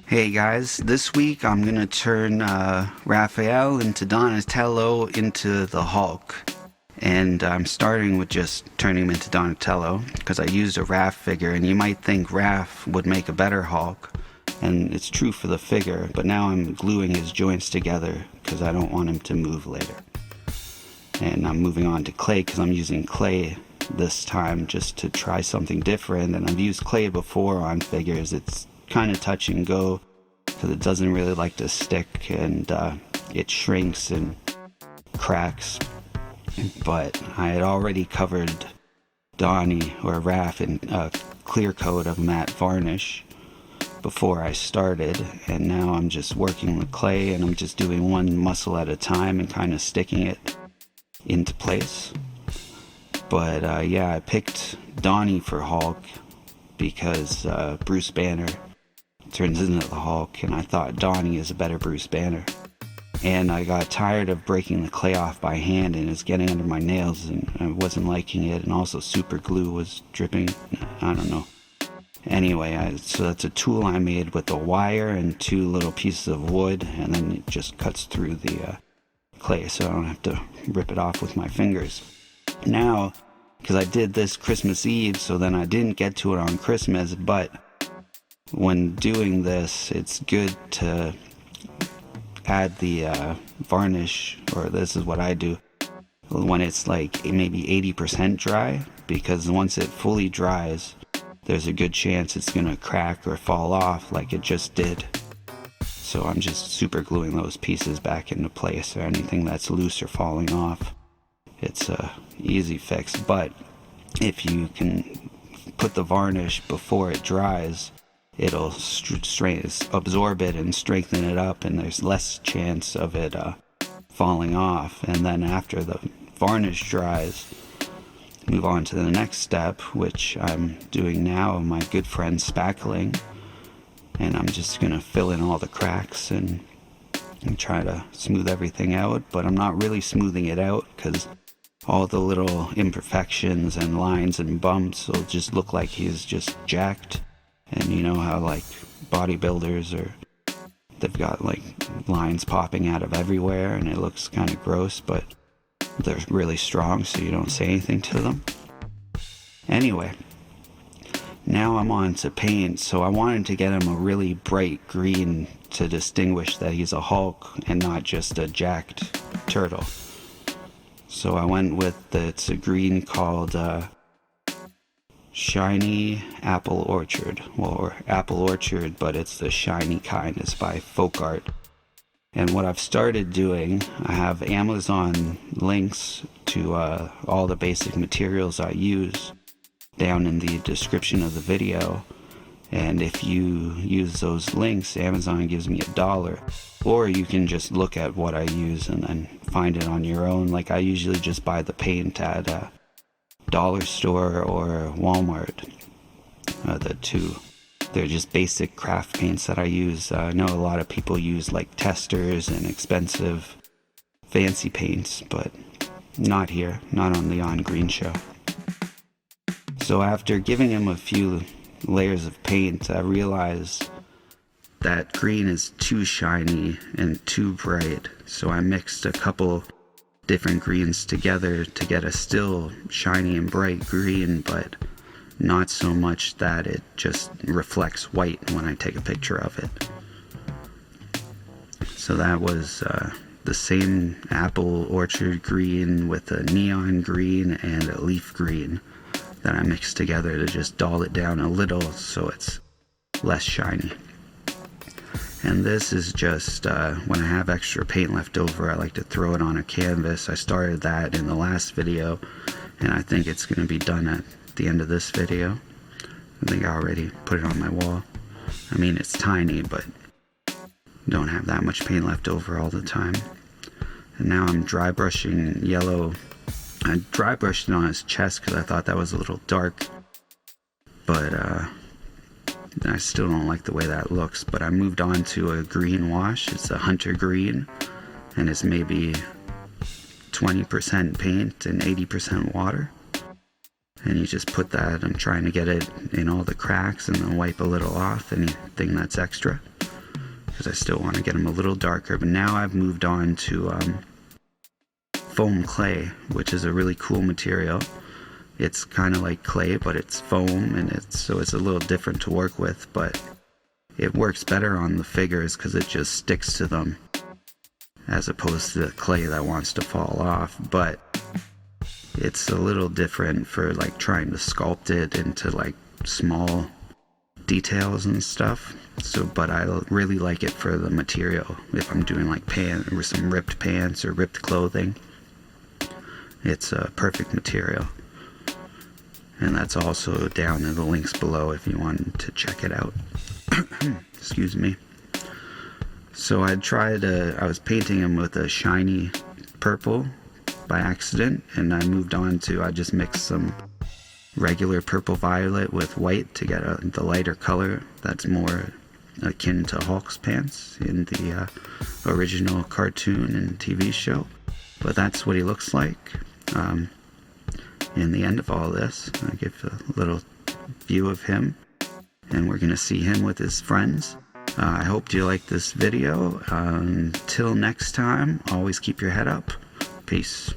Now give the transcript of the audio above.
Hey guys, this week I'm gonna turn Raphael into Donatello into the Hulk. And I'm starting with just turning him into Donatello because I used a Raph figure, and you might think Raph would make a better Hulk, and it's true for the figure, but now I'm gluing his joints together because I don't want him to move later. And I'm moving on to clay because I'm using clay this time just to try something different, and I've used clay before on figures. It's kind of touch and go because it doesn't really like to stick, and it shrinks and cracks. But I had already covered Donnie or Raph in a clear coat of matte varnish before I started, and now I'm just working with clay, and I'm just doing one muscle at a time and kind of sticking it into place. But yeah, I picked Donnie for Hulk because Bruce Banner turns into the Hulk, and I thought Donnie is a better Bruce Banner. And I got tired of breaking the clay off by hand, and it's getting under my nails, and I wasn't liking it, and also super glue was dripping. I don't know. Anyway, so that's a tool I made with a wire and two little pieces of wood, and then it just cuts through the clay so I don't have to rip it off with my fingers. Now, because I did this Christmas Eve, so then I didn't get to it on Christmas, but when doing this, it's good to add the varnish, or this is what I do, when it's like maybe 80% dry, because once it fully dries, there's a good chance it's gonna crack or fall off like it just did. So I'm just super gluing those pieces back into place, or anything that's loose or falling off. It's a easy fix, but if you can put the varnish before it dries, it'll absorb it and strengthen it up, and there's less chance of it falling off. And then after the varnish dries, move on to the next step, which I'm doing now, my good friend Spackling, and I'm just gonna fill in all the cracks and try to smooth everything out. But I'm not really smoothing it out because all the little imperfections and lines and bumps will just look like he's just jacked. And you know how like bodybuilders they've got like lines popping out of everywhere, and it looks kind of gross, but they're really strong, so you don't say anything to them. Anyway, now I'm on to paint, so I wanted to get him a really bright green to distinguish that he's a Hulk and not just a jacked turtle. So I went with it's a green called Shiny Apple Orchard, or Apple Orchard, but it's the shiny kind. It's by FolkArt. And what I've started doing, I have Amazon links to all the basic materials I use down in the description of the video. And if you use those links, Amazon gives me $1. Or you can just look at what I use and then find it on your own. Like I usually just buy the paint at dollar store or Walmart. The two, they're just basic craft paints that I use. I know a lot of people use like testers and expensive fancy paints, but not here, not on the OnGreenShow. So after giving him a few layers of paint, I realized that green is too shiny and too bright, so I mixed a couple different greens together to get a still shiny and bright green, but not so much that it just reflects white when I take a picture of it. So that was the same apple orchard green with a neon green and a leaf green that I mixed together to just dull it down a little so it's less shiny. And this is just, when I have extra paint left over, I like to throw it on a canvas. I started that in the last video, and I think it's going to be done at the end of this video. I think I already put it on my wall. I mean, it's tiny, but don't have that much paint left over all the time. And now I'm dry brushing yellow. I dry brushed it on his chest because I thought that was a little dark, but I still don't like the way that looks. But I moved on to a green wash. It's a hunter green, and it's maybe 20% paint and 80% water. And you just put that, I'm trying to get it in all the cracks and then wipe a little off anything that's extra. because I still want to get them a little darker. But now I've moved on to foam clay, which is a really cool material. It's kind of like clay, but it's foam, and it's a little different to work with, but it works better on the figures because it just sticks to them as opposed to the clay that wants to fall off. But it's a little different for like trying to sculpt it into like small details and stuff. So, but I really like it for the material. If I'm doing like pants or some ripped pants or ripped clothing, it's a perfect material. And that's also down in the links below if you wanted to check it out. Excuse me. So I was painting him with a shiny purple by accident, and I moved on to, I just mixed some regular purple violet with white to get the lighter color that's more akin to Hulk's pants in the original cartoon and TV show. But that's what he looks like. In the end of all this, I give a little view of him, and we're going to see him with his friends. I hope you liked this video. Until next time, always keep your head up. Peace.